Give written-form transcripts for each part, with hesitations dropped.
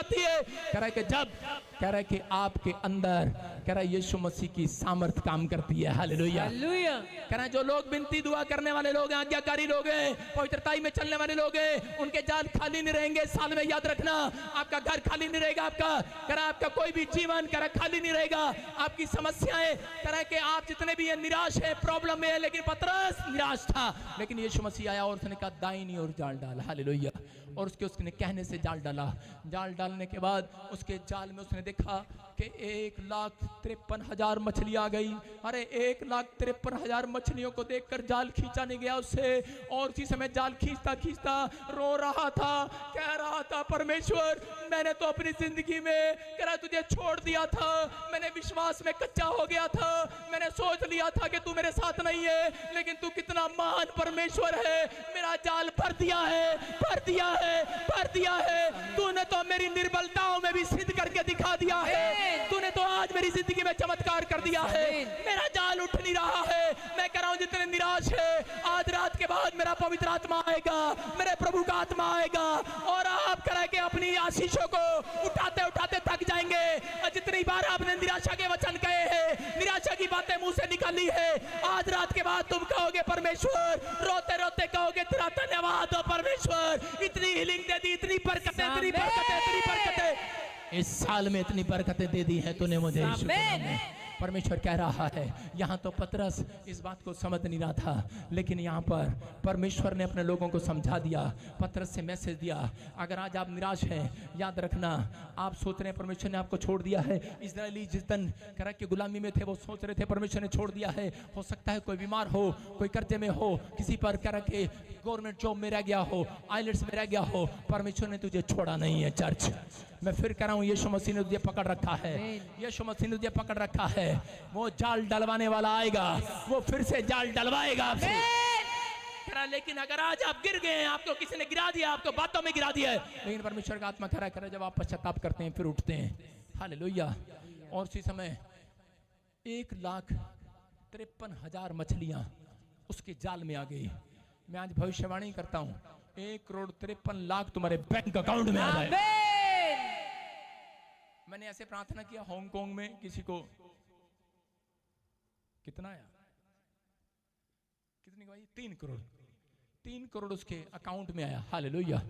आती है? कह रहा है कि जब कह रहा है कि आपके अंदर कह रहा है यीशु मसीह की सामर्थ काम करती है। हालेलुया। कह रहा है जो लोग बिनती दुआ करने वाले लोग हैं, आज्ञाकारी लोग हैं, पवित्रताई में चलने वाले लोग हैं, उनके जाल खाली नहीं रहेंगे। साल में याद रखना, आपका घर खाली नहीं रहेगा, आपका कह रहा है आपका कोई भी जीवन कह रहा है खाली नहीं रहेगा। आपकी समस्याएं कह रहा है कि आप जितने भी निराश है, प्रॉब्लम में है, लेकिन पतरस निराश था, लेकिन यीशु मसीह आया और उसने कहा दाहिनी ओर जाल डाल। हालेलुया। और उसने कहने से जाल डाला। जाल डालने के बाद उसके जाल में उसने देखा कि 1,53,000 मछली आ गई। अरे 1,53,000 मछलियों को देखकर जाल खींचा नहीं गया उससे, और उसी समय जाल खींचता खींचता रो रहा था, कह रहा था परमेश्वर मैंने तो अपनी जिंदगी में कह रहा तुझे छोड़ दिया था, मैंने विश्वास में कच्चा हो गया था, मैंने सोच लिया था कि तू मेरे साथ नहीं है, लेकिन तू कितना महान परमेश्वर है, मेरा जाल भर दिया है, भर दिया है, भर दिया है। तूने तो मेरी निर्बलताओं में भी सिद्ध करके दिखा दिया है, तूने तो आज मेरी जिंदगी में चमत्कार कर दिया है, मेरा जाल उठ नहीं रहा है। मैं कह रहा हूं जितने निराश है, आज रात के बाद मेरा पवित्र आत्मा आएगा, मेरे प्रभु का आत्मा आएगा, और आप कह के अपनी आशीषों को उठाते उठाते थक जाएंगे। जितनी बार आपने निराशा के वचन कहे हैं, निराशा की बातें मुंह से निकाली है, आज रात के बाद तुम कहोगे परमेश्वर, रोते रोते कहोगे तेरा धन्यवाद हो परमेश्वर, इतनी हीलिंग दे दी, इतनी बरकतें, इतनी बरकतें, इतनी बरकतें इस साल में, इतनी बरकतें दे दी है तूने मुझे। परमेश्वर कह रहा है। यहाँ तो पतरस इस बात को समझ नहीं रहा था, लेकिन यहाँ पर परमेश्वर ने अपने लोगों को समझा दिया, पतरस से मैसेज दिया। अगर आज आप निराश हैं, याद रखना, आप सोच रहे हैं परमेश्वर ने आपको छोड़ दिया है। इजरायली जिस दिन करा के गुलामी में थे, वो सोच रहे थे परमेश्वर ने छोड़ दिया है। हो सकता है कोई बीमार हो, कोई कर्जे में हो, किसी पर करा के गवर्नमेंट जॉब में रह गया हो, आइलेट्स में रह गया हो, परमेश्वर ने तुझे छोड़ा नहीं है। चर्च मैं फिर कह रहा हूँ, यीशु मसीह ने तुझे पकड़ रखा है, यीशु मसीह ने तुझे पकड़ रखा है। वो जाल डलवाने वाला आएगा, वो फिर से जाल डलवाएगा। लेकिन अगर आज आप गिर गए, आपको किसी ने गिरा दिया, आपको बातों में गिरा दिया है, लेकिन परमेश्वर का आत्मा खरा करे जब आप पश्चाताप करते हैं फिर उठते हैं। हालेलुया। और उसी समय 1,53,000 मछलियां उसके जाल में आ गई। मैं आज भविष्यवाणी करता हूं, 1,53,00,000 तुम्हारे बैंक अकाउंट में आ जाए। मैंने ऐसे प्रार्थना किया हांगकांग में, किसी को कितना आया, कितनी भाई 3 करोड़, 3 करोड़ उसके अकाउंट में आया। हालेलुया।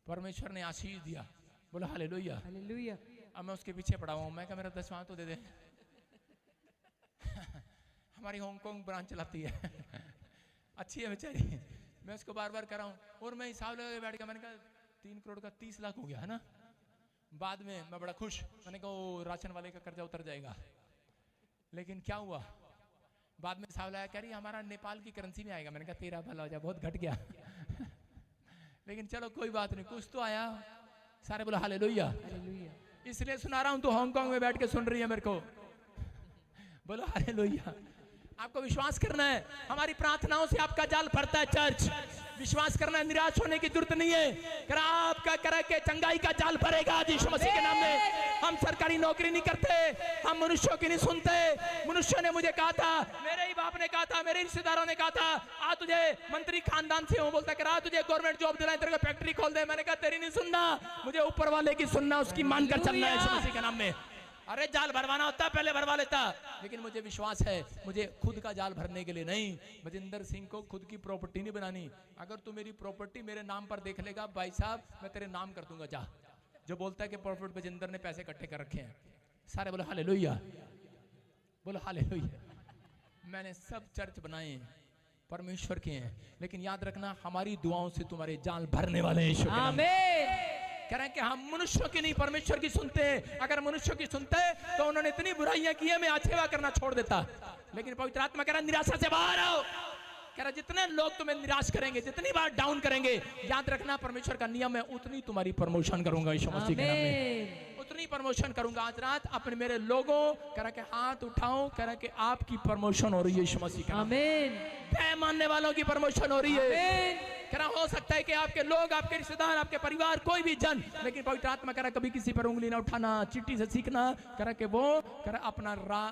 परमेश्वर ने आशीष दिया, बोला हालेलुया, हालेलुया। अब मैं उसके पीछे पड़ा हूं, मैं कहा मेरा 10वां तो दे दे। हमारी हांगकांग ब्रांच चलाती है, अच्छी है बेचारी, मैं उसको बार बार कर रहा हूं, और मैं हिसाब लगा बैठ गया। मैंने कहा 3 करोड़ का 30 लाख हो गया है ना। बाद में मैं बड़ा खुश, मैंने कहा राशन वाले का कर्जा उतर जाएगा, लेकिन क्या हुआ, बाद में हिसाब लगाया, कह रही हमारा नेपाल की करेंसी में आएगा। मैंने कहा तेरा भला हो जाए, बहुत घट गया। लेकिन चलो कोई बात नहीं, कुछ तो आया। सारे बोला हालेलुया। इसलिए सुना रहा हूं, तो हांगकांग में बैठ के सुन रही है मेरे को, बोलो हालेलुया। आपको विश्वास करना है, हमारी प्रार्थनाओं से आपका जाल भरता है। चर्च विश्वास करना है, निराश होने की जरूरत नहीं है। कर आपका करा के चंगाई का जाल भरेगा यीशु मसीह के नाम में। हम सरकारी नौकरी नहीं करते, हम मनुष्यों की नहीं सुनते। मनुष्य ने मुझे कहा था, मेरे ही बाप ने कहा था, मेरे रिश्तेदारों ने कहा था, आ तुझे मंत्री खानदान से हूं, बोलता करा तुझे गवर्नमेंट जॉब दिलाए, तेरे को फैक्ट्री खोल दे। मैंने कहा तेरी नहीं सुनना, मुझे ऊपर वाले की सुनना, उसकी मानकर चलना है यीशु मसीह के नाम में। अरे जाल भरवाना होता पहले भरवा लेता, लेकिन मुझे विश्वास है, मुझे खुद का जाल भरने के लिए नहीं, बजिंदर सिंह को खुद की प्रॉपर्टी नहीं बनानी। अगर तू मेरी प्रॉपर्टी मेरे नाम पर देख लेगा, भाई साहब मैं तेरे नाम कर दूंगा। जा जो बोलता है कि प्रॉफिट बजिंदर ने पैसे इकट्ठे कर रखे हैं, सारे बोलो हालेलुया, बोलो हालेलुया। मैंने सब चर्च बनाए परमेश्वर के हैं, लेकिन याद रखना हमारी दुआओं से तुम्हारे जाल भरने वाले हैं यीशु के नाम में। कह रहे हैं कि हम मनुष्यों की नहीं परमेश्वर की सुनते हैं। अगर मनुष्यों की सुनते तो उन्होंने इतनी बुराइयां की है, मैं आछेवा करना छोड़ देता। लेकिन पवित्र आत्मा कह रहा निराशा से बाहर आओ। कह रहा जितने लोग तुम्हें निराश करेंगे, जितनी बार डाउन करेंगे, याद रखना परमेश्वर का नियम है, उतनी तुम्हारी प्रमोशन करूंगा यीशु मसीह के नाम में, उतनी प्रमोशन करूंगा। आज रात अपने मेरे लोगों कह रहा के हाथ उठाओ, कह रहा कि आपकी प्रमोशन हो रही है यीशु मसीह के नाम में। मानने वालों की प्रमोशन हो रही है। कह रहा हो सकता है कि आपके लोग, आपके रिश्तेदार, आपके परिवार, कोई भी जन, लेकिन पवित्र आत्मा कह रहा कभी किसी पर उंगली ना उठाना, चिट्ठी से सीखना। कह रहा कि वो कह रहा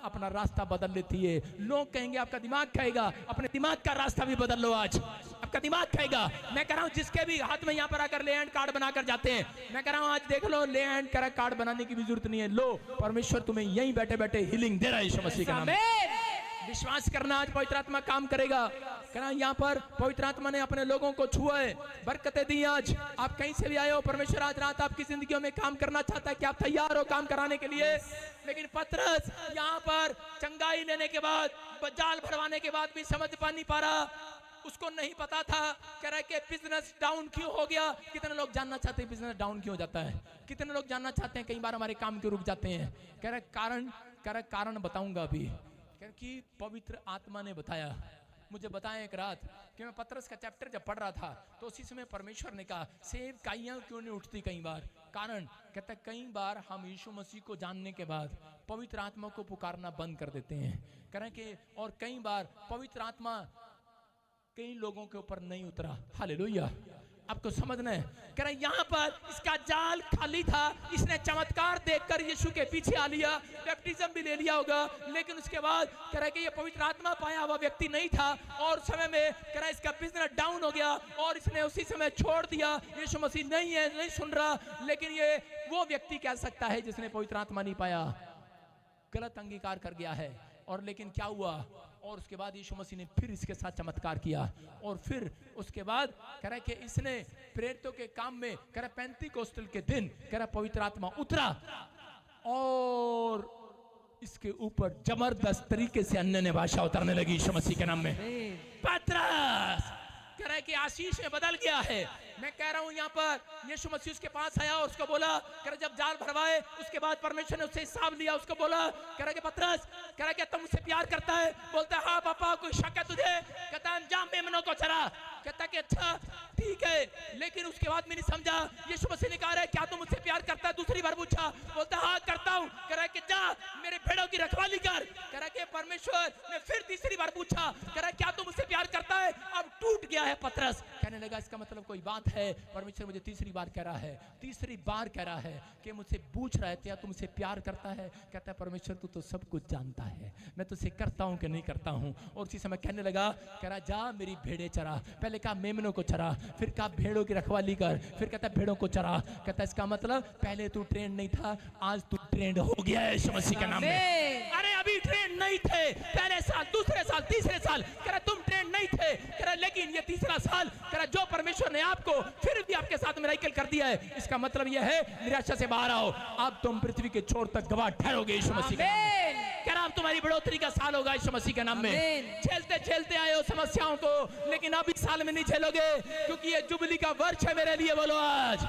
अपना रास्ता बदल लेती है। लोग कहेंगे, आपका दिमाग कहेगा, अपने दिमाग का रास्ता भी बदल लो। आज आपका आपका दिमाग खाएगा। मैं कह रहा हूँ जिसके भी हाथ में यहाँ पर आकर ले हैंड कार्ड बनाकर जाते हैं, मैं कह रहा हूँ आज देख लो, ले हैंड कार्ड बनाने की भी जरूरत नहीं है। लो, परमेश्वर तुम्हें यहीं बैठे बैठे हीलिंग दे रहा है यीशु मसीह का नाम। विश्वास करना, आज पवित्र आत्मा काम करेगा। कहना यहाँ पर पवित्र आत्मा ने अपने लोगों को छुआ है, बरकतें दी। आज आप कहीं से भी आए हो, परमेश्वर आज रात आपकी जिंदगियों में काम करना चाहता है कि आप तैयार हो काम कराने के लिए। लेकिन पतरस यहाँ पर चंगाई लेने के बाद, जाल भरवाने के बाद भी समझ नहीं पा रहा, उसको नहीं पता था। कह रहा है कि बिजनेस डाउन क्यों हो गया। कितने लोग जानना चाहते हैं बिजनेस डाउन क्यों हो जाता है? कितने लोग जानना चाहते हैं कई बार हमारे काम क्यों रुक जाते हैं? कह रहा कारण बताऊंगा अभी। कि पवित्र आत्मा ने बताया, मुझे बताया एक रात कि मैं पतरस का चैप्टर जब पढ़ रहा था तो उसी समय परमेश्वर ने कहा सेब काइयां क्यों नहीं उठती कई बार? कारण कहता है कई बार हम यीशु मसीह को जानने के बाद पवित्र आत्मा को पुकारना बंद कर देते हैं। कह रहे कि और कई बार पवित्र आत्मा कई लोगों के ऊपर नहीं उतरा। हालेलुया, आपको समझना है। कह रहे यहाँ पर इसका जाल खाली था, इसने चमत्कार देखकर यीशु के पीछे आ लिया, बैप्टिज्म भी ले लिया होगा, लेकिन उसके बाद कह रहा है कि ये पवित्र आत्मा पाया हुआ व्यक्ति नहीं था और समय में कह रहा है इसका बिजनेस डाउन हो गया और इसने उसी समय छोड़ दिया। यीशु मसीह नहीं है, नहीं सुन रहा। लेकिन ये वो व्यक्ति कह सकता है जिसने पवित्र आत्मा नहीं पाया, गलत अंगीकार कर गया है। और लेकिन क्या हुआ? और उसके बाद यीशु मसीह ने फिर इसके साथ चमत्कार किया और फिर उसके बाद कह रहा है कि इसने प्रेरितों के काम में कह रहा है पेंतीकोस्टल के दिन कह रहा पवित्र आत्मा उतरा और इसके ऊपर जबरदस्त तरीके से अन्य भाषा उतरने लगी यीशु मसीह के नाम में। पतरस कह रहा है कि आशीष में बदल गया है। मैं कह रहा हूं यहाँ पर यीशु मसीह उसके पास आया और उसको बोला, कह रहा जब जाल भरवाए उसके बाद परमेश्वर ने उससे हिसाब लिया। उसको बोला, कह रहा कि पतरस, कह रहा क्या तुम मुझसे प्यार करता है? बोलता है हाँ पापा, कोई शक है तुझे? कहता है अंजाम मेमनों को चरा। कहता कि अच्छा ठीक है, लेकिन उसके बाद मैंने समझा यीशु मसीह ने कहा क्या तुम मुझसे प्यार करता है? दूसरी बार पूछा, बोलता हाँ करता हूँ। कह रहा कि जा मेरे भेड़ों की रखवाली कर। कह रहा कि परमेश्वर ने फिर तीसरी बार पूछा, कह रहा क्या तुम मुझसे प्यार करता है? अब टूट गया है पतरस। कहने लगा इसका मतलब कोई बात है, परमेश्वर मुझे तीसरी बार कह रहा है, तीसरी बार कह रहा है कि मुझसे पूछ रहा है क्या तुम मुझसे प्यार करता है? कहता है परमेश्वर तू तो सब कुछ जानता है, मैं तुझसे करता हूँ कि नहीं करता हूँ। और उसी समय कहने लगा, कह रहा जा मेरी भेड़ें चरा। पहले कहा मेमनों को चरा, फिर कहा भेड़ों की रखवाली कर, फिर कहता भेड़ों को चरा। कहता इसका मतलब पहले तू ट्रेंड नहीं था, आज तू ट्रेंड हो गया है यीशु मसीह के नाम में। अरे अभी ट्रेंड नहीं थे, पहले साल, दूसरे साल, तीसरे साल कह रहा तुम ट्रेंड नहीं थे। कह रहा लेकिन ये तीसरा साल कह रहा जो परमेश्वर ने आपको फिर भी आपके साथ मिराकल कर दिया है, इसका मतलब यह है निराशा से बाहर आओ। अब तुम पृथ्वी के छोर तक गवाह ठहरोगे यीशु मसीह के नाम में। कह रहा अब तुम्हारी बढ़ोतरी का साल होगा यीशु मसीह के नाम में। झेलते झेलते आए हो समस्याओं को, लेकिन अब इस साल में नहीं झेलोगे क्योंकि ये जुबली का वर्ष है मेरे लिए। बोलो आज।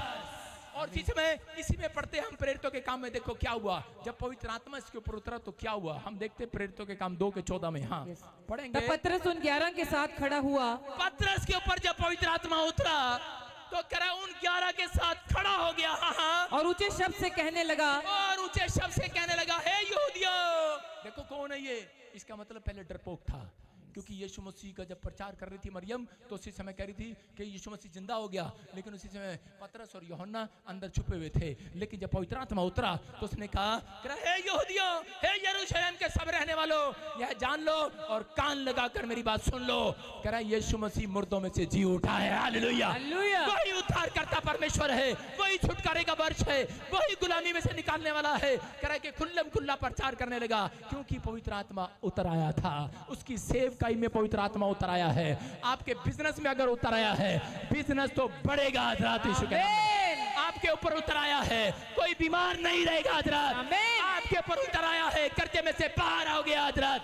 और इसी में पढ़ते हम प्रेरितों के काम में। देखो क्या हुआ जब पवित्र आत्मा इसके ऊपर उतरा तो क्या हुआ, हम देखते प्रेरितों के काम 2:14 में। हाँ पढ़ेंगे। पतरस उन 11 के साथ खड़ा हुआ। पतरस के ऊपर जब पवित्र आत्मा उतरा तो कह रहा उन 11 के साथ खड़ा हो गया। हाँ और ऊंचे शब्द से कहने लगा, हे यहूदियों। देखो कौन है ये? इसका मतलब पहले डरपोक था, क्योंकि यीशु मसीह का जब प्रचार कर रही थी मरियम तो उसी समय कह रही थी कि यीशु मसीह जिंदा हो गया, लेकिन उसी समय पतरस और यूहन्ना अंदर छुपे हुए थे। लेकिन जब पवित्र आत्मा उतरा तो उसने कहा हे यहूदियों, हे यरूशलेम के सब रहने वालों, यह जान लो और कान लगाकर मेरी बात सुन लो। कह रहा यीशु मसीह मुर्दों में से जी उठा है। हालेलुया। वही उद्धार करता परमेश्वर है, वही छुटकारे का वर्ष है, वही गुलामी में से निकालने वाला है। कह रहा कि खुल्लम खुल्ला प्रचार करने लगा क्योंकि पवित्र आत्मा उतर आया था। उसकी सेवकाई में पवित्र आत्मा उतर आया है। आपके बिजनेस में अगर उतर आया है, बिजनेस तो बढ़ेगा। हजरत यीशु के नाम में आपके ऊपर उतर आया है, कोई बीमार नहीं रहेगा। हजरत आपके ऊपर उतर आया है, कर्जे में से बाहर हो गया। हजरत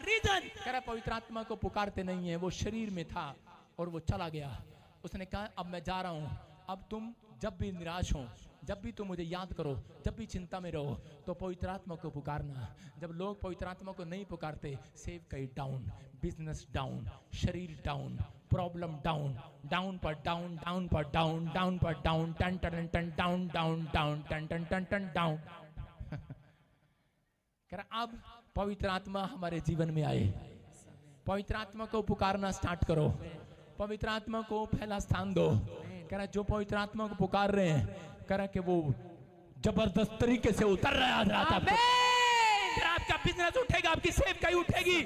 रीजन कह रहा पवित्र आत्मा को पुकारते नहीं है, वो शरीर में था और वो चला गया। उसने कहा अब मैं जा रहा हूं, अब तुम जब भी निराश हो, जब भी तुम मुझे याद करो, जब भी चिंता में रहो तो पवित्र आत्मा को पुकारना। जब लोग पवित्र आत्मा को नहीं पुकारते, सेव कई डाउन, बिजनेस डाउन, शरीर डाउन, प्रॉब्लम डाउन, डाउन पर डाउन, डाउन पर डाउन, डाउन पर डाउन, टन टन टन डाउन डाउन डाउन टन टन टन टन डाउन। कह रहा अब पवित्र आत्मा हमारे जीवन में आए, पवित्र आत्मा को पुकारना स्टार्ट करो, पवित्र आत्मा को पहला स्थान दो। कह रहा जो पवित्र आत्मा को पुकार रहे हैं, कह रहा कि वो जबरदस्त तरीके से उतर रहा है। आपका बिजनेस उठेगा, आपकी सेवकाई उठेगी।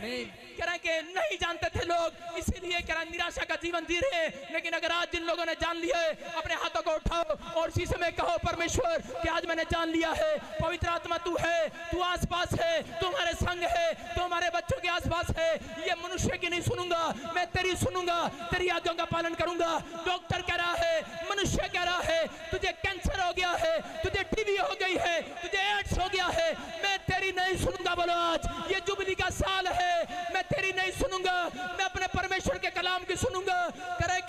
कह रहे हैं कि नहीं जानते थे लोग, इसीलिए कह रहे हैं निराशा का जीवन जी रहे हैं। लेकिन अगर आज जिन लोगों ने जान लिया है, अपने हाथों को उठाओ और इसी समय कहो परमेश्वर कि आज मैंने जान लिया है, पवित्र आत्मा तू है, तू आसपास है, तू हमारे संग है, तू हमारे बच्चों के आसपास है। ये मनुष्य की नहीं सुनूंगा, मैं तेरी सुनूंगा, तेरी आज्ञा का पालन करूंगा। डॉक्टर कह रहा है, मनुष्य कह रहा है, तुझे कैंसर हो गया है, तुझे टीबी हो गई है, तुझे एड्स हो गया है, मैं तेरी नहीं सुनूंगा। बोलो आज ये जुबली का साल है, मैं तेरी नहीं सुनूंगा, मैं अपने परमेश्वर के कलाम की सुनूंगा। करे